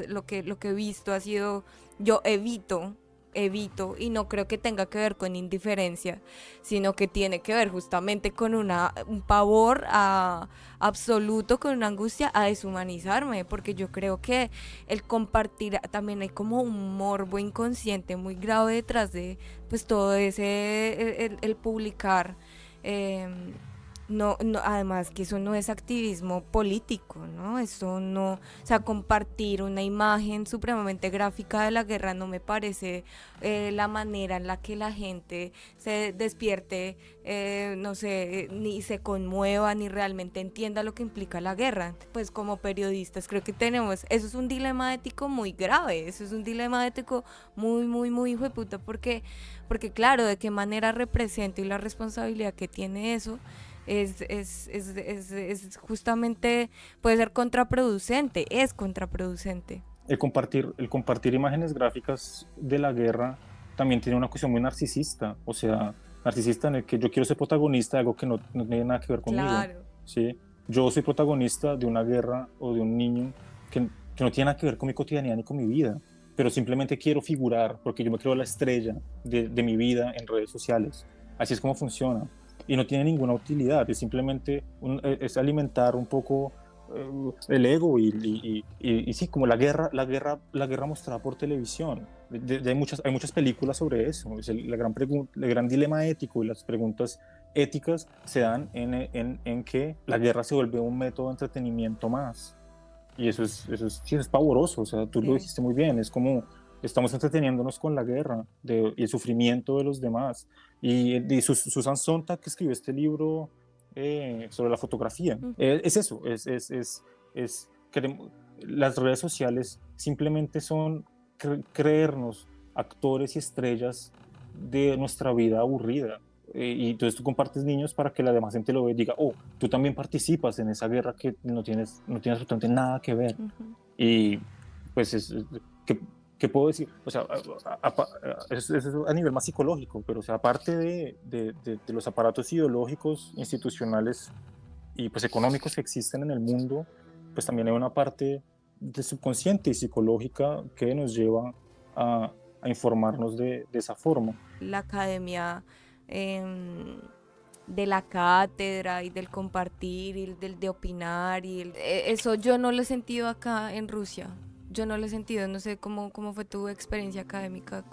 lo que he visto ha sido, yo evito y no creo que tenga que ver con indiferencia, sino que tiene que ver justamente con un pavor absoluto, con una angustia a deshumanizarme, porque yo creo que el compartir también hay como un morbo inconsciente muy grave detrás de pues todo ese, el publicar. Eh, no, además que eso no es activismo político, ¿no? Eso no, o sea, compartir una imagen supremamente gráfica de la guerra no me parece la manera en la que la gente se despierte, no sé, ni se conmueva, ni realmente entienda lo que implica la guerra. Pues como periodistas creo que tenemos, eso es un dilema ético muy grave, eso es un dilema ético muy hijo de puta, porque claro, de qué manera representa y la responsabilidad que tiene eso es justamente, puede ser contraproducente, es contraproducente. El compartir imágenes gráficas de la guerra también tiene una cuestión muy narcisista, o sea, narcisista en el que yo quiero ser protagonista de algo que no tiene nada que ver conmigo, Claro. ¿sí? Yo soy protagonista de una guerra o de un niño que no tiene nada que ver con mi cotidianidad ni con mi vida, pero simplemente quiero figurar porque yo me creo la estrella de mi vida en redes sociales. Así es como funciona. Y no tiene ninguna utilidad, es simplemente es alimentar un poco el ego y sí, como la guerra mostrada por televisión. Hay muchas películas sobre eso. Es el gran dilema ético, y las preguntas éticas se dan en que la guerra se vuelve un método de entretenimiento más. Y sí, es pavoroso, o sea, tú lo Sí. dijiste muy bien, es como estamos entreteniéndonos con la guerra y el sufrimiento de los demás. Y Susan Sontag, que escribió este libro sobre la fotografía, es eso, las redes sociales simplemente son creernos actores y estrellas de nuestra vida aburrida. Y entonces tú compartes niños para que la demás gente lo vea y diga, oh, tú también participas en esa guerra que no tienes absolutamente nada que ver. Y pues ¿qué, ¿qué puedo decir? O sea, eso a nivel más psicológico, pero o sea, aparte de los aparatos ideológicos, institucionales y pues económicos que existen en el mundo, pues también hay una parte de subconsciente y psicológica que nos lleva a informarnos de esa forma. La academia de la cátedra y del compartir y del de opinar eso yo no lo he sentido acá en Rusia. Yo no lo he sentido, no sé cómo fue tu experiencia académica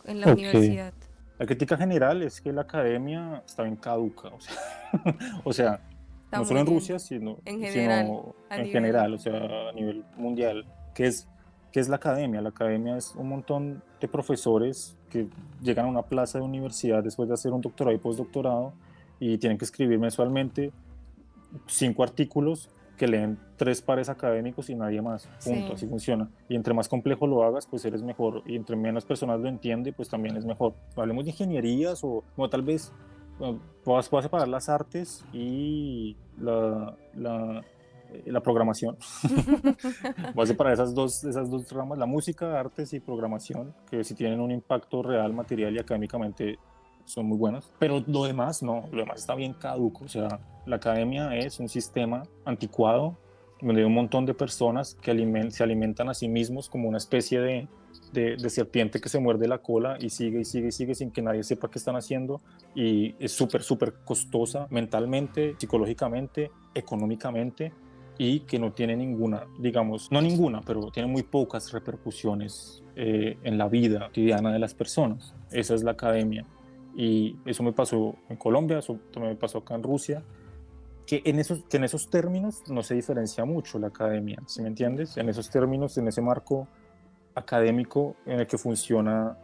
en la Ok. universidad. La crítica general es que la academia está bien caduca, o sea, o sea, Está no solo en muriendo. Rusia, En general, sino a en nivel. general, o sea, a nivel mundial. ¿Qué es la academia? La academia es un montón de profesores que llegan a una plaza de universidad después de hacer un doctorado y postdoctorado y tienen que escribir mensualmente 5 artículos que leen 3 pares académicos y nadie más, punto, Sí. así funciona. Y entre más complejo lo hagas, pues eres mejor, y entre menos personas lo entienden, pues también es mejor. Hablemos de ingenierías o tal vez puedas separar las artes y la programación. Voy a separar esas dos ramas, la música, artes y programación, que si tienen un impacto real, material y académicamente son muy buenas. Pero lo demás no, lo demás está bien caduco. O sea, la academia es un sistema anticuado donde hay un montón de personas que se alimentan a sí mismos como una especie de serpiente que se muerde la cola y sigue y sigue y sigue sin que nadie sepa qué están haciendo, y es súper, súper costosa mentalmente, psicológicamente, económicamente, y que no tiene ninguna, digamos, no ninguna, pero tiene muy pocas repercusiones en la vida cotidiana de las personas. Esa es la academia. Y eso me pasó en Colombia, eso también me pasó acá en Rusia, que en esos términos no se diferencia mucho la academia, ¿sí me entiendes? En esos términos, en ese marco académico en el que funciona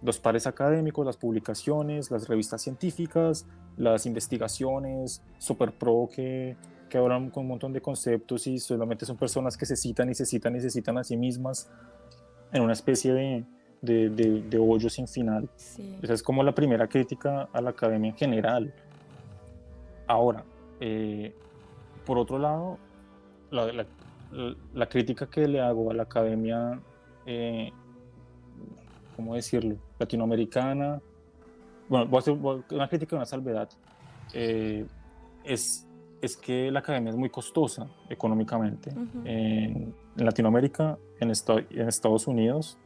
los pares académicos, las publicaciones, las revistas científicas, las investigaciones, super pro que hablan con un montón de conceptos y solamente son personas que se citan y se citan y se citan a sí mismas en una especie de hoyo sin final. Sí. Esa es como la primera crítica a la academia en general. Ahora, por otro lado, la, la, la crítica que le hago a la academia, ¿cómo decirlo?, latinoamericana, bueno, voy a hacer una crítica de una salvedad, eh, es, es que la academia es muy costosa económicamente. Ujú. En Latinoamérica, en Estados Unidos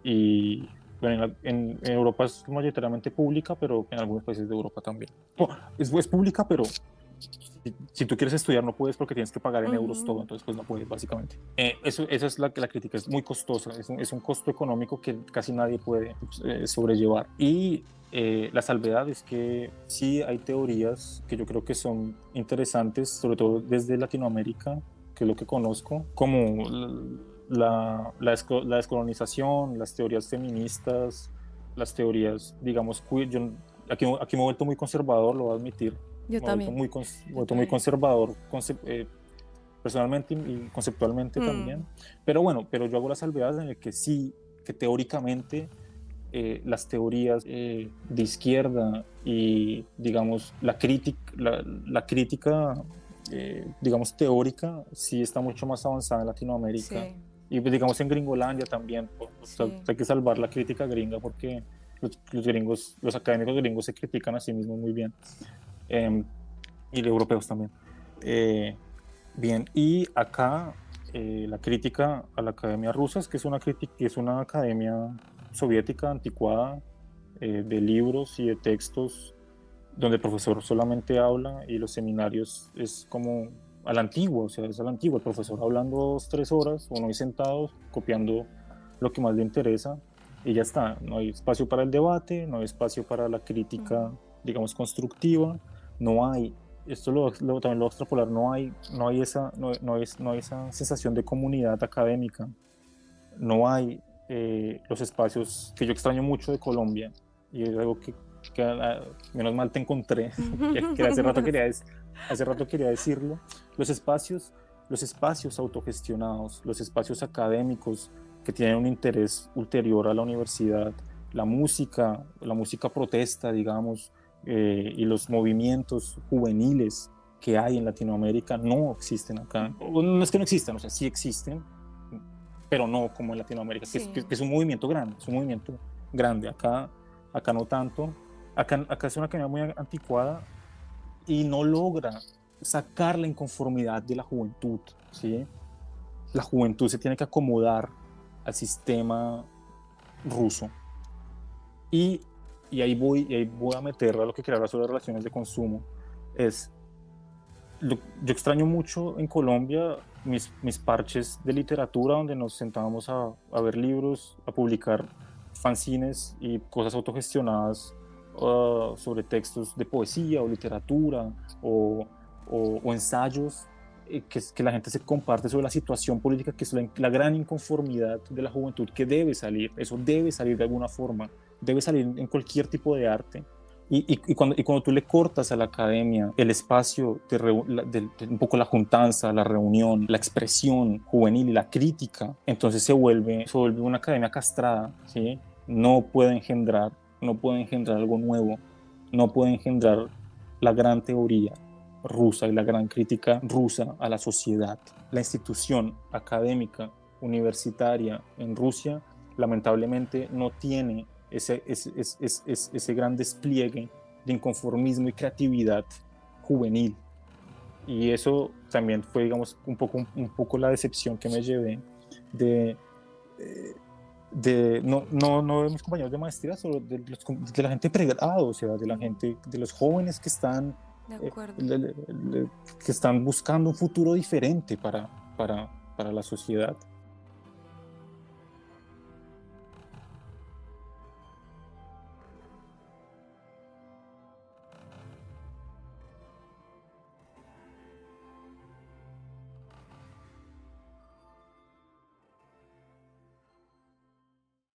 y bueno, en Europa es mayoritariamente pública, pero en algunos países de Europa también. Es pública, pero si tú quieres estudiar no puedes porque tienes que pagar en euros todo, Ujú. entonces pues no puedes básicamente. Esa es la crítica, es muy costosa, es un costo económico que casi nadie puede sobrellevar. Y la salvedad es que sí hay teorías que yo creo que son interesantes, sobre todo desde Latinoamérica, que es lo que conozco, como la descolonización, las teorías feministas, las teorías, digamos, yo, aquí me he vuelto muy conservador, lo voy a admitir, Yo me he vuelto también. muy, Yo muy también. conservador personalmente y conceptualmente Mm. también. Pero bueno, pero yo hago la salvedad en el que sí, que teóricamente las teorías de izquierda y, digamos, la crítica digamos, teórica, sí está mucho más avanzada en Latinoamérica. Sí, Y pues, digamos, en Gringolandia también. O sea, sí. hay que salvar la crítica gringa porque los gringos, los académicos gringos se critican a sí mismos muy bien. Eh, y los europeos también. Eh, Bien, y acá la crítica a la Academia Rusa es que es una academia soviética anticuada, de libros y de textos donde el profesor solamente habla y los seminarios es como a la antigua, o sea, es a la antigua, el profesor hablando 2, 3 horas, uno ahí sentado copiando lo que más le interesa y ya está, no hay espacio para el debate, no hay espacio para la crítica, Mm. digamos, constructiva, no hay, esto también lo voy a extrapolar, no hay esa sensación de comunidad académica, no hay los espacios que yo extraño mucho de Colombia y es algo que menos mal te encontré, que hace rato quería decirlo, los espacios autogestionados, los espacios académicos que tienen un interés ulterior a la universidad, la música protesta, digamos, y los movimientos juveniles que hay en Latinoamérica no existen acá. No es que no existan, o sea, sí existen, pero no como en Latinoamérica, Sí. que es un movimiento grande, es un movimiento grande. Acá no tanto. Acá es una academia muy anticuada y no logra sacar la inconformidad de la juventud, ¿sí? La juventud se tiene que acomodar al sistema ruso. Y, y ahí voy a meter a lo que quería hablar sobre relaciones de consumo. Es, yo extraño mucho en Colombia mis parches de literatura donde nos sentábamos ver libros, a publicar fanzines y cosas autogestionadas sobre textos de poesía o literatura o ensayos que la gente se comparte sobre la situación política, que es la gran inconformidad de la juventud que debe salir. Eso debe salir de alguna forma, debe salir en cualquier tipo de arte. y cuando tú le cortas a la academia el espacio de un poco la juntanza, la reunión, la expresión juvenil y la crítica, entonces se vuelve una academia castrada, ¿sí? No puede engendrar algo nuevo, no puede engendrar la gran teoría rusa y la gran crítica rusa a la sociedad. La institución académica universitaria en Rusia lamentablemente no tiene ese gran despliegue de inconformismo y creatividad juvenil. Y eso también fue, digamos, un poco la decepción que me llevé de, eh, no de mis compañeros de maestría, sino de la gente pregrado, o sea, de la gente, de los jóvenes que están, De eh, acuerdo. que están buscando un futuro diferente para la sociedad.